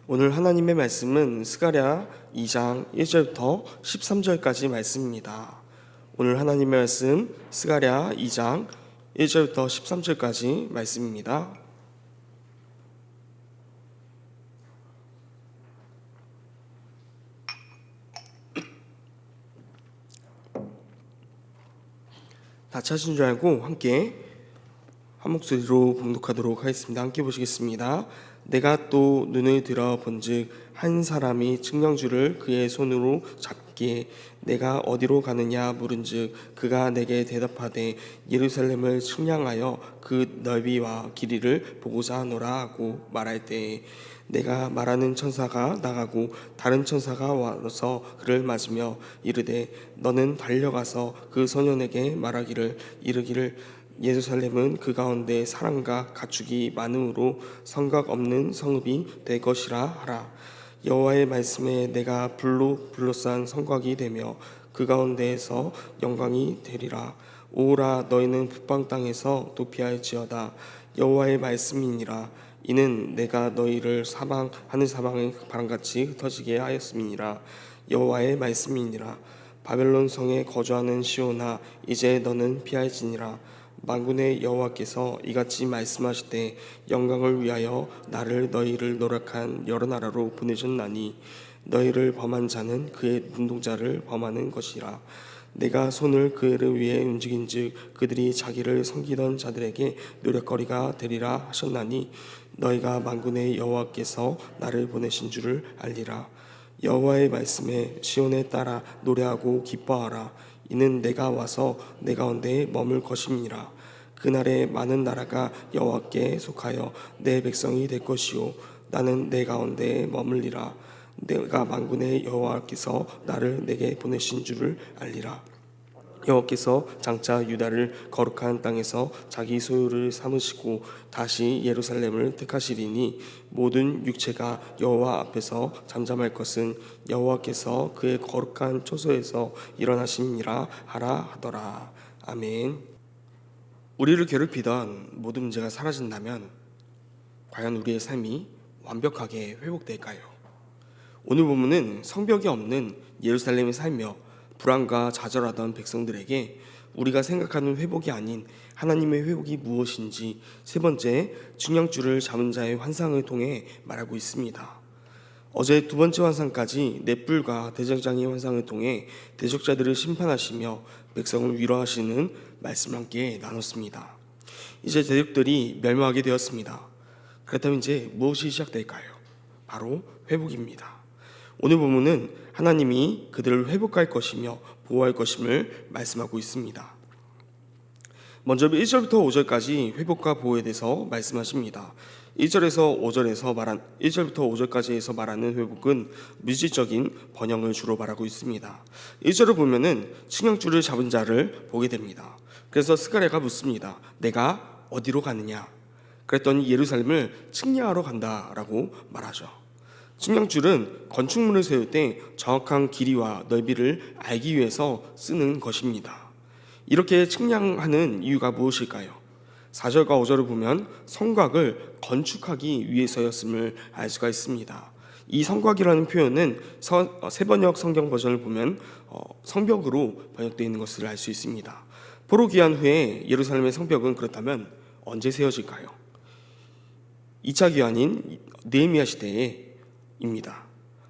오늘 하나님의 말씀은 스가랴 2장 1절부터 13절까지 말씀입니다. 오늘 하나님의 말씀 스가랴 2장 1절부터 13절까지 말씀입니다. 다 찾으신 줄 알고 함께 한 목소리로 봉독하도록 하겠습니다. 함께 보시겠습니다. 내가 또 눈을 들어 본즉 한 사람이 측량줄을 그의 손으로 잡기에 내가 어디로 가느냐 물은즉 그가 내게 대답하되 예루살렘을 측량하여 그 넓이와 길이를 보고자 하노라 하고 말할 때에 내가 말하는 천사가 나가고 다른 천사가 와서 그를 맞으며 이르되 너는 달려가서 그 소년에게 말하기를 이르기를 예루살렘은 그 가운데 사람과 가축이 많음으로 성곽 없는 성읍이 될 것이라 하라. 여호와의 말씀에 내가 불로 둘러싼 성곽이 되며 그 가운데에서 영광이 되리라. 오라 너희는 북방 땅에서 도피할지어다. 여호와의 말씀이니라. 이는 내가 너희를 하늘 사방의 바람같이 흩어지게 하였음이니라. 여호와의 말씀이니라. 바벨론 성에 거주하는 시온아 이제 너는 피할지니라. 만군의 여호와께서 이같이 말씀하시되 영광을 위하여 나를 너희를 노력한 여러 나라로 보내셨나니 너희를 범한 자는 그의 눈동자를 범하는 것이라. 내가 손을 그를 위해 움직인즉 그들이 자기를 섬기던 자들에게 노력거리가 되리라 하셨나니 너희가 만군의 여호와께서 나를 보내신 줄을 알리라. 여호와의 말씀에 시온에 따라 노래하고 기뻐하라. 이는 내가 와서 내 가운데 머물 것임이라. 그날에 많은 나라가 여호와께 속하여 내 백성이 될 것이요 나는 내 가운데 머물리라. 내가 만군의 여호와께서 나를 내게 보내신 줄을 알리라. 여호와께서 장차 유다를 거룩한 땅에서 자기 소유를 삼으시고 다시 예루살렘을 택하시리니 모든 육체가 여호와 앞에서 잠잠할 것은 여호와께서 그의 거룩한 초소에서 일어나심이라 하라 하더라. 아멘. 우리를 괴롭히던 모든 문제가 사라진다면 과연 우리의 삶이 완벽하게 회복될까요? 오늘 본문은 성벽이 없는 예루살렘에 살며 불안과 좌절하던 백성들에게 우리가 생각하는 회복이 아닌 하나님의 회복이 무엇인지 세 번째 측량줄을 잡은 자의 환상을 통해 말하고 있습니다. 어제 두 번째 환상까지 넷불과 대적장의 환상을 통해 대적자들을 심판하시며 백성을 위로하시는 말씀을 함께 나눴습니다. 이제 대적들이 멸망하게 되었습니다. 그렇다면 이제 무엇이 시작될까요? 바로 회복입니다. 오늘 본문은 하나님이 그들을 회복할 것이며 보호할 것임을 말씀하고 있습니다. 먼저 1절부터 5절까지 회복과 보호에 대해서 말씀하십니다. 1절부터 5절까지에서 말하는 회복은 물질적인 번영을 주로 말하고 있습니다. 1절을 보면은 측량줄을 잡은 자를 보게 됩니다. 그래서 스가랴가 묻습니다. 내가 어디로 가느냐? 그랬더니 예루살렘을 측량하러 간다라고 말하죠. 측량줄은 건축물을 세울 때 정확한 길이와 넓이를 알기 위해서 쓰는 것입니다. 이렇게 측량하는 이유가 무엇일까요? 4절과 5절을 보면 성곽을 건축하기 위해서였음을 알 수가 있습니다. 이 성곽이라는 표현은 세번역 성경 버전을 보면 성벽으로 번역되어 있는 것을 알 수 있습니다. 포로 귀환 후에 예루살렘의 성벽은 그렇다면 언제 세워질까요? 2차 귀환인 느헤미야 시대입니다.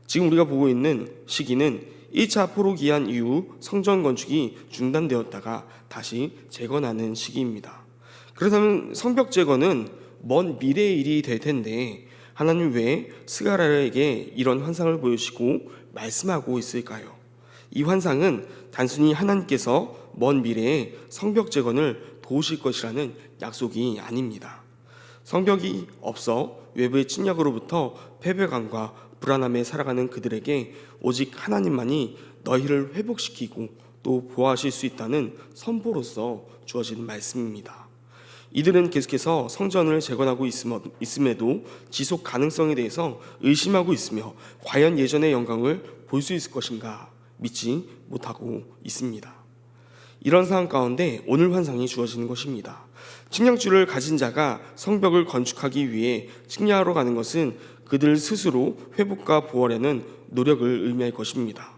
지금 우리가 보고 있는 시기는 1차 포로 귀환 이후 성전 건축이 중단되었다가 다시 재건하는 시기입니다. 그렇다면 성벽 재건은 먼 미래의 일이 될 텐데 하나님 왜 스가랴에게 이런 환상을 보여주시고 말씀하고 있을까요? 이 환상은 단순히 하나님께서 먼 미래에 성벽 재건을 도우실 것이라는 약속이 아닙니다. 성벽이 없어 외부의 침략으로부터 패배감과 불안함에 살아가는 그들에게 오직 하나님만이 너희를 회복시키고 또 보호하실 수 있다는 선포로서 주어지는 말씀입니다. 이들은 계속해서 성전을 재건하고 있음에도 지속 가능성에 대해서 의심하고 있으며 과연 예전의 영광을 볼 수 있을 것인가 믿지 못하고 있습니다. 이런 상황 가운데 오늘 환상이 주어지는 것입니다. 측량줄을 가진 자가 성벽을 건축하기 위해 측량하러 가는 것은 그들 스스로 회복과 보호하려는 노력을 의미할 것입니다.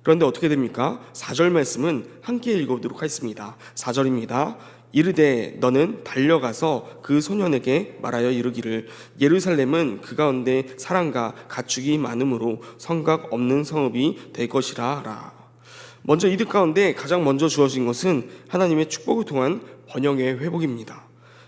그런데 어떻게 됩니까? 4절 말씀은 함께 읽어보도록 하겠습니다. 4절입니다. 이르되 너는 달려가서 그 소년에게 말하여 이르기를 예루살렘은 그 가운데 사랑과 가축이 많음으로 성각 없는 성읍이 될 것이라 하라. 먼저 이들 가운데 가장 먼저 주어진 것은 하나님의 축복을 통한 번영의 회복입니다.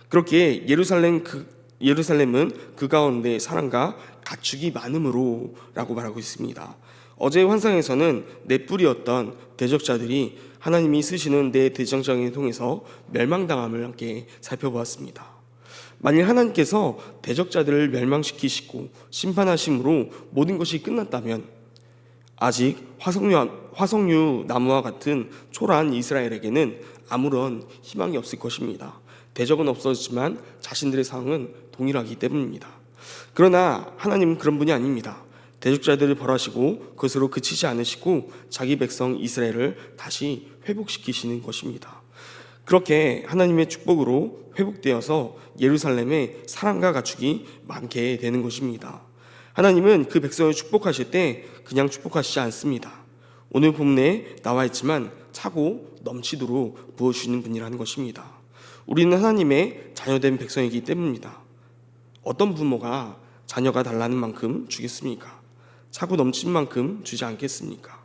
그렇게 예루살렘은 그 가운데 사랑과 가축이 많음으로 라고 말하고 있습니다. 어제의 환상에서는 내 뿔이었던 대적자들이 하나님이 쓰시는 내 대장장을 통해서 멸망당함을 함께 살펴보았습니다. 만일 하나님께서 대적자들을 멸망시키시고 심판하심으로 모든 것이 끝났다면 아직 화석류 나무와 같은 초라한 이스라엘에게는 아무런 희망이 없을 것입니다. 대적은 없어졌지만 자신들의 상황은 동일하기 때문입니다. 그러나 하나님은 그런 분이 아닙니다. 대적자들을 벌하시고 그것으로 그치지 않으시고 자기 백성 이스라엘을 다시 회복시키시는 것입니다. 그렇게 하나님의 축복으로 회복되어서 예루살렘에 사랑과 가축이 많게 되는 것입니다. 하나님은 그 백성을 축복하실 때 그냥 축복하시지 않습니다. 오늘 본문에 나와 있지만 차고 넘치도록 부어주시는 분이라는 것입니다. 우리는 하나님의 자녀된 백성이기 때문입니다. 어떤 부모가 자녀가 달라는 만큼 주겠습니까? 차고 넘친 만큼 주지 않겠습니까?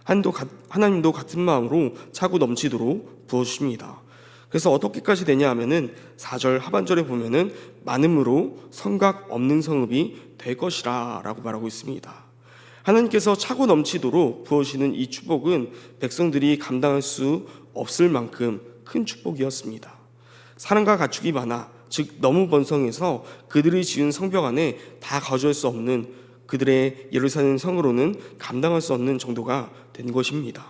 하나님도 같은 마음으로 차고 넘치도록 부어주십니다. 그래서 어떻게까지 되냐 하면은 4절 하반절에 보면은 많음으로 성각 없는 성읍이 될 것이라 라고 말하고 있습니다. 하나님께서 차고 넘치도록 부어주시는 이 축복은 백성들이 감당할 수 없을 만큼 큰 축복이었습니다. 사람과 가축이 많아, 즉 너무 번성해서 그들이 지은 성벽 안에 다 거주할 수 없는 그들의 예루살렘 성으로는 감당할 수 없는 정도가 된 것입니다.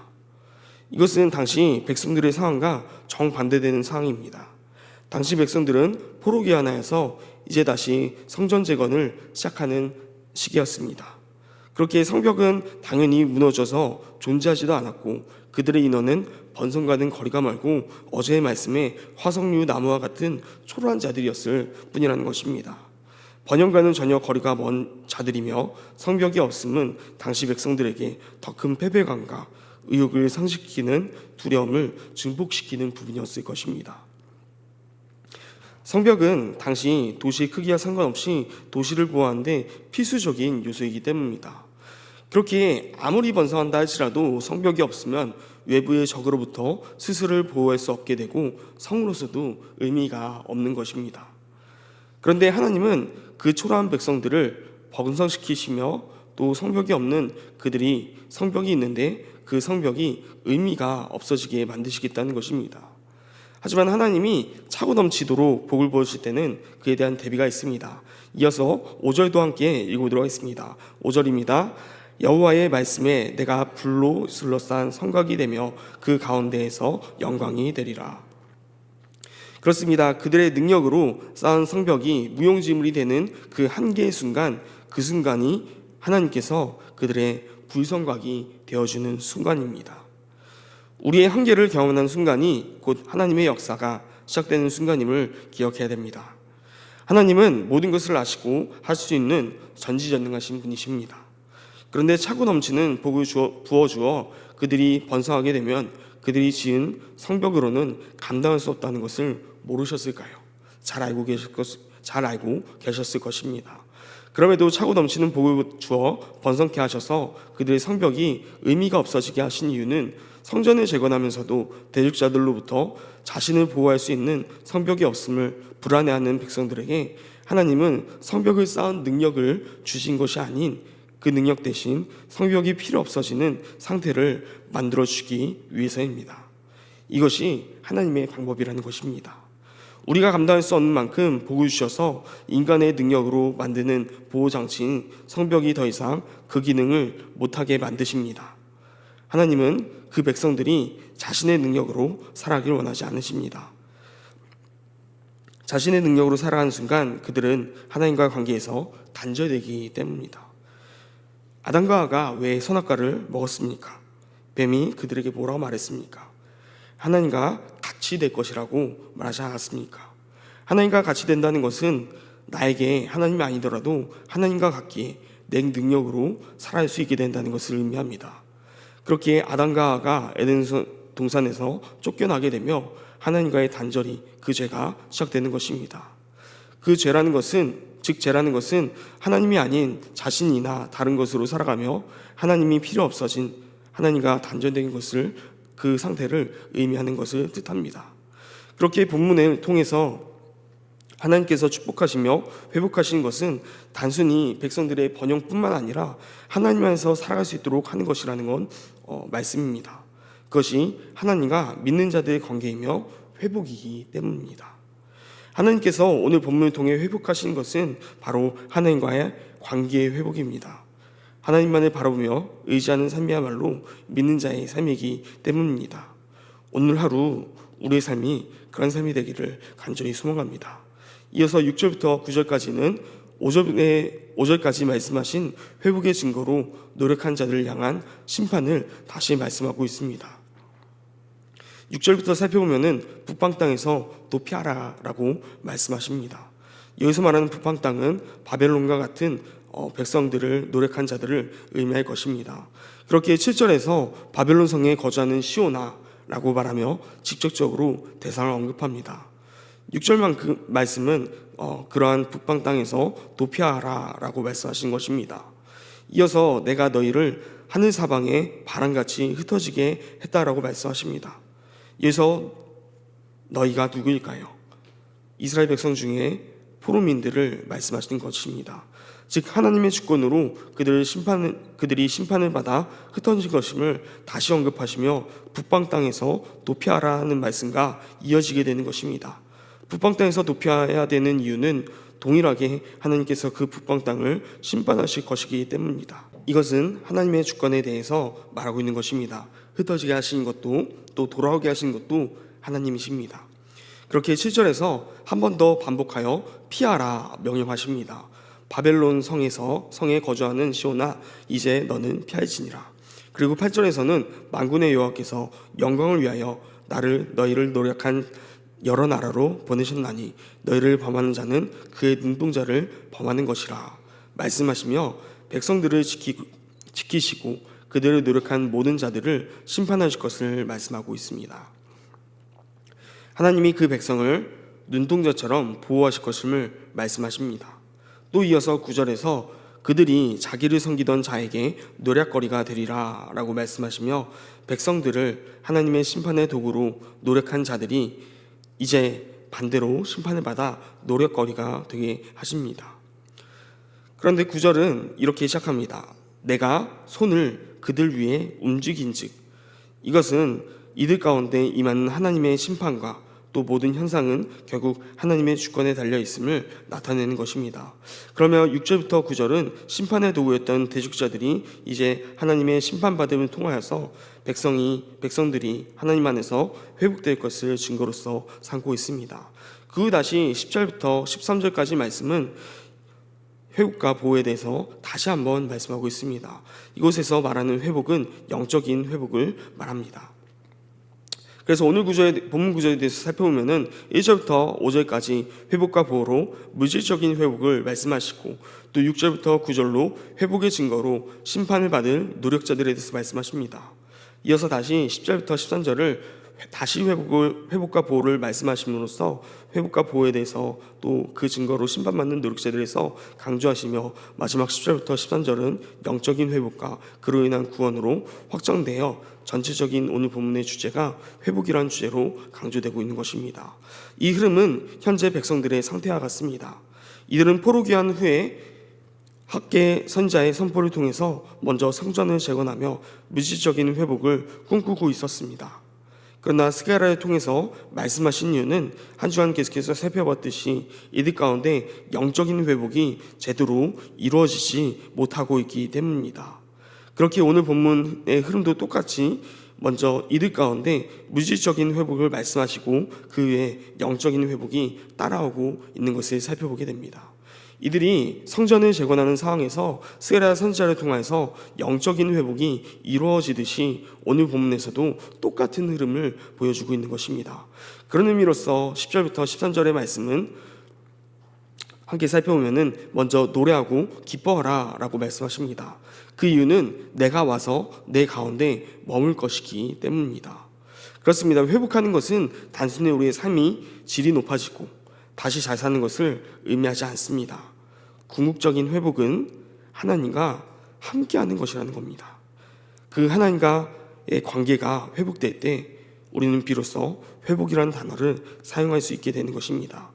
이것은 당시 백성들의 상황과 정반대되는 상황입니다. 당시 백성들은 포로기환하여서 이제 다시 성전 재건을 시작하는 시기였습니다. 그렇게 성벽은 당연히 무너져서 존재하지도 않았고 그들의 인원은 번성과는 거리가 멀고 어제의 말씀에 화석류 나무와 같은 초라한 자들이었을 뿐이라는 것입니다. 번영과는 전혀 거리가 먼 자들이며 성벽이 없음은 당시 백성들에게 더 큰 패배감과 의욕을 상실시키는 두려움을 증폭시키는 부분이었을 것입니다. 성벽은 당시 도시의 크기와 상관없이 도시를 보호하는 데 필수적인 요소이기 때문입니다. 그렇게 아무리 번성한다 할지라도 성벽이 없으면 외부의 적으로부터 스스로를 보호할 수 없게 되고 성으로서도 의미가 없는 것입니다. 그런데 하나님은 그 초라한 백성들을 번성시키시며 또 성벽이 없는 그들이 성벽이 있는데 그 성벽이 의미가 없어지게 만드시겠다는 것입니다. 하지만 하나님이 차고 넘치도록 복을 부어주실 때는 그에 대한 대비가 있습니다. 이어서 5절도 함께 읽어보도록 하겠습니다. 5절입니다. 여호와의 말씀에 내가 불로 둘러싼 성곽이 되며 그 가운데에서 영광이 되리라. 그렇습니다. 그들의 능력으로 쌓은 성벽이 무용지물이 되는 그 한계의 순간, 그 순간이 하나님께서 그들의 불성곽이 되어주는 순간입니다. 우리의 한계를 경험하는 순간이 곧 하나님의 역사가 시작되는 순간임을 기억해야 됩니다. 하나님은 모든 것을 아시고 할 수 있는 전지전능하신 분이십니다. 그런데 차고 넘치는 복을 부어주어 그들이 번성하게 되면 그들이 지은 성벽으로는 감당할 수 없다는 것을 모르셨을까요? 잘 알고 계셨을 것입니다. 그럼에도 차고 넘치는 복을 주어 번성케 하셔서 그들의 성벽이 의미가 없어지게 하신 이유는 성전을 재건하면서도 대적자들로부터 자신을 보호할 수 있는 성벽이 없음을 불안해하는 백성들에게 하나님은 성벽을 쌓은 능력을 주신 것이 아닌 그 능력 대신 성벽이 필요 없어지는 상태를 만들어주기 위해서입니다. 이것이 하나님의 방법이라는 것입니다. 우리가 감당할 수 없는 만큼 복을 주셔서 인간의 능력으로 만드는 보호장치인 성벽이 더 이상 그 기능을 못하게 만드십니다. 하나님은 그 백성들이 자신의 능력으로 살아가길 원하지 않으십니다. 자신의 능력으로 살아가는 순간 그들은 하나님과 관계에서 단절되기 때문입니다. 아담과 하와가 왜 선악과를 먹었습니까? 뱀이 그들에게 뭐라고 말했습니까? 하나님과 같이 될 것이라고 말하지 않았습니까? 하나님과 같이 된다는 것은 나에게 하나님이 아니더라도 하나님과 같기에 내 능력으로 살아갈 수 있게 된다는 것을 의미합니다. 그렇게 아담과 하와가 에덴 동산에서 쫓겨나게 되며 하나님과의 단절이, 그 죄가 시작되는 것입니다. 그 죄라는 것은, 즉 죄라는 것은 하나님이 아닌 자신이나 다른 것으로 살아가며 하나님이 필요 없어진, 하나님과 단절된 것을, 그 상태를 의미하는 것을 뜻합니다. 그렇게 본문을 통해서 하나님께서 축복하시며 회복하시는 것은 단순히 백성들의 번영뿐만 아니라 하나님 안에서 살아갈 수 있도록 하는 것이라는 건 말씀입니다. 그것이 하나님과 믿는 자들의 관계이며 회복이기 때문입니다. 하나님께서 오늘 본문을 통해 회복하시는 것은 바로 하나님과의 관계의 회복입니다. 하나님만을 바라보며 의지하는 삶이야말로 믿는 자의 삶이기 때문입니다. 오늘 하루 우리의 삶이 그런 삶이 되기를 간절히 소망합니다. 이어서 6절부터 9절까지는 5절까지 말씀하신 회복의 증거로 노력한 자들을 향한 심판을 다시 말씀하고 있습니다. 6절부터 살펴보면은 북방 땅에서 도피하라라고 말씀하십니다. 여기서 말하는 북방 땅은 바벨론과 같은 백성들을, 노력한 자들을 의미할 것입니다. 그렇게 7절에서 바벨론 성에 거주하는 시오나라고 말하며 직접적으로 대상을 언급합니다. 6절만 말씀은 그러한 북방 땅에서 도피하라라고 말씀하신 것입니다. 이어서 내가 너희를 하늘 사방에 바람같이 흩어지게 했다라고 말씀하십니다. 여기서 너희가 누구일까요? 이스라엘 백성 중에 포로민들을 말씀하시는 것입니다. 즉 하나님의 주권으로 그들이 심판을 받아 흩어진 것임을 다시 언급하시며 북방 땅에서 도피하라는 말씀과 이어지게 되는 것입니다. 북방 땅에서 도피해야 되는 이유는 동일하게 하나님께서 그 북방 땅을 심판하실 것이기 때문입니다. 이것은 하나님의 주권에 대해서 말하고 있는 것입니다. 흩어지게 하시는 것도 또 돌아오게 하시는 것도 하나님이십니다. 그렇게 7절에서 한 번 더 반복하여 피하라 명령하십니다. 바벨론 성에 거주하는 시온아, 이제 너는 피할지니라. 그리고 8절에서는 만군의 여호와께서 영광을 위하여 너희를 노력한 여러 나라로 보내셨나니 너희를 범하는 자는 그의 눈동자를 범하는 것이라 말씀하시며 백성들을 지키시고 그들을 노력한 모든 자들을 심판하실 것을 말씀하고 있습니다. 하나님이 그 백성을 눈동자처럼 보호하실 것임을 말씀하십니다. 또 이어서 9절에서 그들이 자기를 섬기던 자에게 노략거리가 되리라 라고 말씀하시며 백성들을 하나님의 심판의 도구로 노력한 자들이 이제 반대로 심판을 받아 노략거리가 되게 하십니다. 그런데 9절은 이렇게 시작합니다. 내가 손을 그들 위에 움직인즉, 이것은 이들 가운데 임하는 하나님의 심판과 또 모든 현상은 결국 하나님의 주권에 달려 있음을 나타내는 것입니다. 그러면 6절부터 9절은 심판의 도구였던 대적자들이 이제 하나님의 심판받음을 통하여서 백성들이 하나님 안에서 회복될 것을 증거로서 삼고 있습니다. 그 다시 10절부터 13절까지 말씀은 회복과 보호에 대해서 다시 한번 말씀하고 있습니다. 이곳에서 말하는 회복은 영적인 회복을 말합니다. 그래서 오늘 본문 구조에 대해서 살펴보면은 1절부터 5절까지 회복과 보호로 물질적인 회복을 말씀하시고 또 6절부터 9절로 회복의 증거로 심판을 받을 노력자들에 대해서 말씀하십니다. 이어서 다시 10절부터 13절을 다시 회복과 보호를 말씀하심으로써 회복과 보호에 대해서 또 그 증거로 심판받는 노력자들에서 강조하시며 마지막 10절부터 13절은 영적인 회복과 그로 인한 구원으로 확정되어 전체적인 오늘 본문의 주제가 회복이라는 주제로 강조되고 있는 것입니다. 이 흐름은 현재 백성들의 상태와 같습니다. 이들은 포로 귀환 후에 학계 선지자의 선포를 통해서 먼저 성전을 재건하며 물질적인 회복을 꿈꾸고 있었습니다. 그러나 스가랴를 통해서 말씀하신 이유는 한 주간 계속해서 살펴봤듯이 이들 가운데 영적인 회복이 제대로 이루어지지 못하고 있기 때문입니다. 그렇게 오늘 본문의 흐름도 똑같이 먼저 이들 가운데 물질적인 회복을 말씀하시고 그 외에 영적인 회복이 따라오고 있는 것을 살펴보게 됩니다. 이들이 성전을 재건하는 상황에서 스가랴 선지자를 통해서 영적인 회복이 이루어지듯이 오늘 본문에서도 똑같은 흐름을 보여주고 있는 것입니다. 그런 의미로서 10절부터 13절의 말씀은 함께 살펴보면은 먼저 노래하고 기뻐하라 라고 말씀하십니다. 그 이유는 내가 와서 내 가운데 머물 것이기 때문입니다. 그렇습니다. 회복하는 것은 단순히 우리의 삶이 질이 높아지고 다시 잘 사는 것을 의미하지 않습니다. 궁극적인 회복은 하나님과 함께하는 것이라는 겁니다. 그 하나님과의 관계가 회복될 때 우리는 비로소 회복이라는 단어를 사용할 수 있게 되는 것입니다.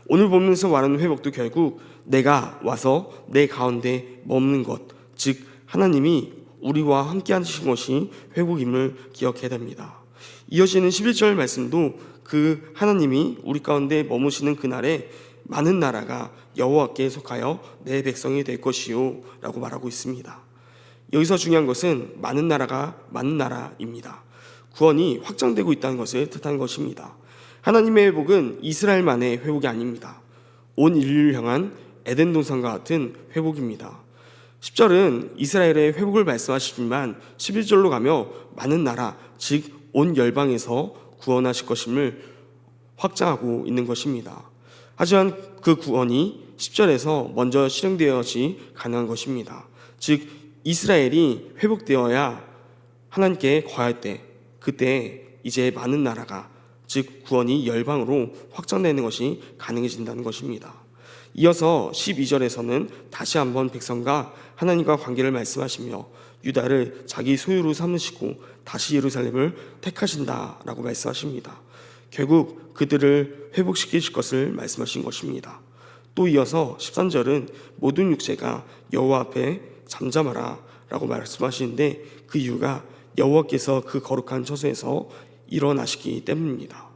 오늘 본문에서 말하는 회복도 결국 내가 와서 내 가운데 머무는 것, 즉 하나님이 우리와 함께 하신 것이 회복임을 기억해야 됩니다. 이어지는 11절 말씀도 그 하나님이 우리 가운데 머무시는 그날에 많은 나라가 여호와께 속하여 내 백성이 될 것이요 라고 말하고 있습니다. 여기서 중요한 것은 많은 나라가 많은 나라입니다. 구원이 확장되고 있다는 것을 뜻하는 것입니다. 하나님의 회복은 이스라엘만의 회복이 아닙니다. 온 인류를 향한 에덴 동산과 같은 회복입니다. 10절은 이스라엘의 회복을 말씀하시지만 11절로 가며 많은 나라, 즉 온 열방에서 구원하실 것임을 확장하고 있는 것입니다. 하지만 그 구원이 10절에서 먼저 실행되어야지 가능한 것입니다. 즉 이스라엘이 회복되어야 하나님께 거할 때, 그때 이제 많은 나라가, 즉 구원이 열방으로 확장되는 것이 가능해진다는 것입니다. 이어서 12절에서는 다시 한번 백성과 하나님과 관계를 말씀하시며 유다를 자기 소유로 삼으시고 다시 예루살렘을 택하신다라고 말씀하십니다. 결국 그들을 회복시키실 것을 말씀하신 것입니다. 또 이어서 13절은 모든 육체가 여호와 앞에 잠잠하라 라고 말씀하시는데 그 이유가 여호와께서 그 거룩한 처소에서 일어나시기 때문입니다.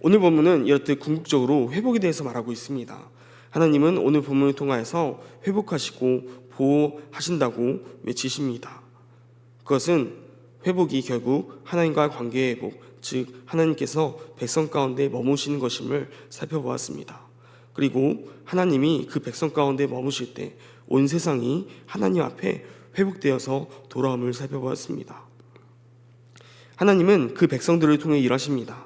오늘 본문은 이렇듯 궁극적으로 회복에 대해서 말하고 있습니다. 하나님은 오늘 본문을 통하여서 회복하시고 보호하신다고 외치십니다. 그것은 회복이 결국 하나님과 관계의 회복, 즉 하나님께서 백성 가운데 머무시는 것임을 살펴보았습니다. 그리고 하나님이 그 백성 가운데 머무실 때 온 세상이 하나님 앞에 회복되어서 돌아옴을 살펴보았습니다. 하나님은 그 백성들을 통해 일하십니다.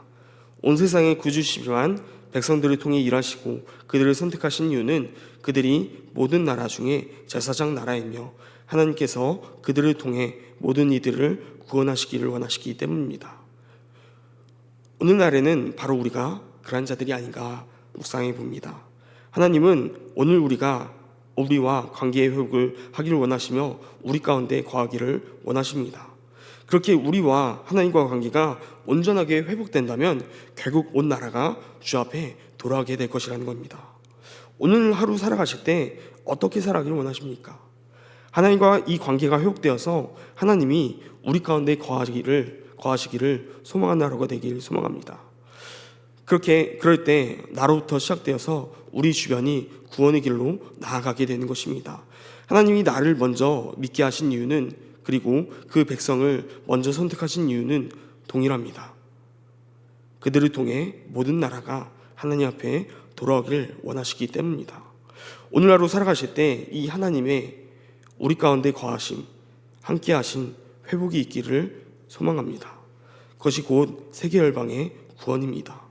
온 세상의 구주시지만 백성들을 통해 일하시고 그들을 선택하신 이유는 그들이 모든 나라 중에 제사장 나라이며 하나님께서 그들을 통해 모든 이들을 구원하시기를 원하시기 때문입니다. 오늘날에는 바로 우리가 그러한 자들이 아닌가 묵상해 봅니다. 하나님은 오늘 우리와 관계의 회복을 하기를 원하시며 우리 가운데 거하기를 원하십니다. 그렇게 우리와 하나님과 관계가 온전하게 회복된다면 결국 온 나라가 주 앞에 돌아가게 될 것이라는 겁니다. 오늘 하루 살아가실 때 어떻게 살아가기를 원하십니까? 하나님과 이 관계가 회복되어서 하나님이 우리 가운데 거하시기를 소망하는 하루가 되길 소망합니다. 그럴 때 나로부터 시작되어서 우리 주변이 구원의 길로 나아가게 되는 것입니다. 하나님이 나를 먼저 믿게 하신 이유는, 그리고 그 백성을 먼저 선택하신 이유는 동일합니다. 그들을 통해 모든 나라가 하나님 앞에 돌아오기를 원하시기 때문입니다. 오늘 하루 살아가실 때 이 하나님의 우리 가운데 거하심, 함께 하신 회복이 있기를 소망합니다. 그것이 곧 세계 열방의 구원입니다.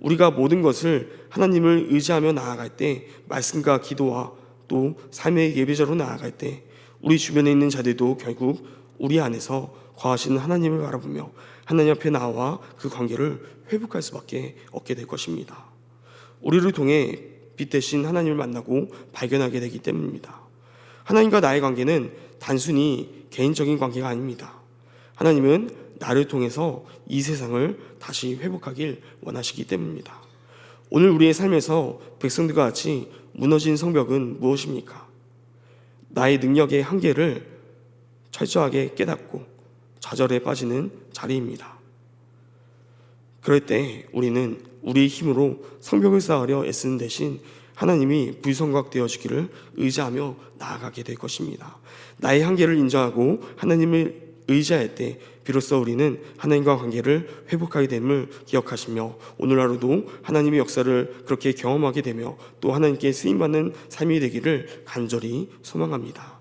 우리가 모든 것을 하나님을 의지하며 나아갈 때, 말씀과 기도와 또 삶의 예배자로 나아갈 때 우리 주변에 있는 자들도 결국 우리 안에서 거하시는 하나님을 바라보며 하나님 앞에 나와 그 관계를 회복할 수밖에 없게 될 것입니다. 우리를 통해 빛 대신 하나님을 만나고 발견하게 되기 때문입니다. 하나님과 나의 관계는 단순히 개인적인 관계가 아닙니다. 하나님은 나를 통해서 이 세상을 다시 회복하길 원하시기 때문입니다. 오늘 우리의 삶에서 백성들과 같이 무너진 성벽은 무엇입니까? 나의 능력의 한계를 철저하게 깨닫고 좌절에 빠지는 자리입니다. 그럴 때 우리는 우리의 힘으로 성벽을 쌓으려 애쓰는 대신 하나님이 불성각되어 주기를 의지하며 나아가게 될 것입니다. 나의 한계를 인정하고 하나님을 의지할 때 비로소 우리는 하나님과 관계를 회복하게 됨을 기억하시며 오늘 하루도 하나님의 역사를 그렇게 경험하게 되며 또 하나님께 쓰임받는 삶이 되기를 간절히 소망합니다.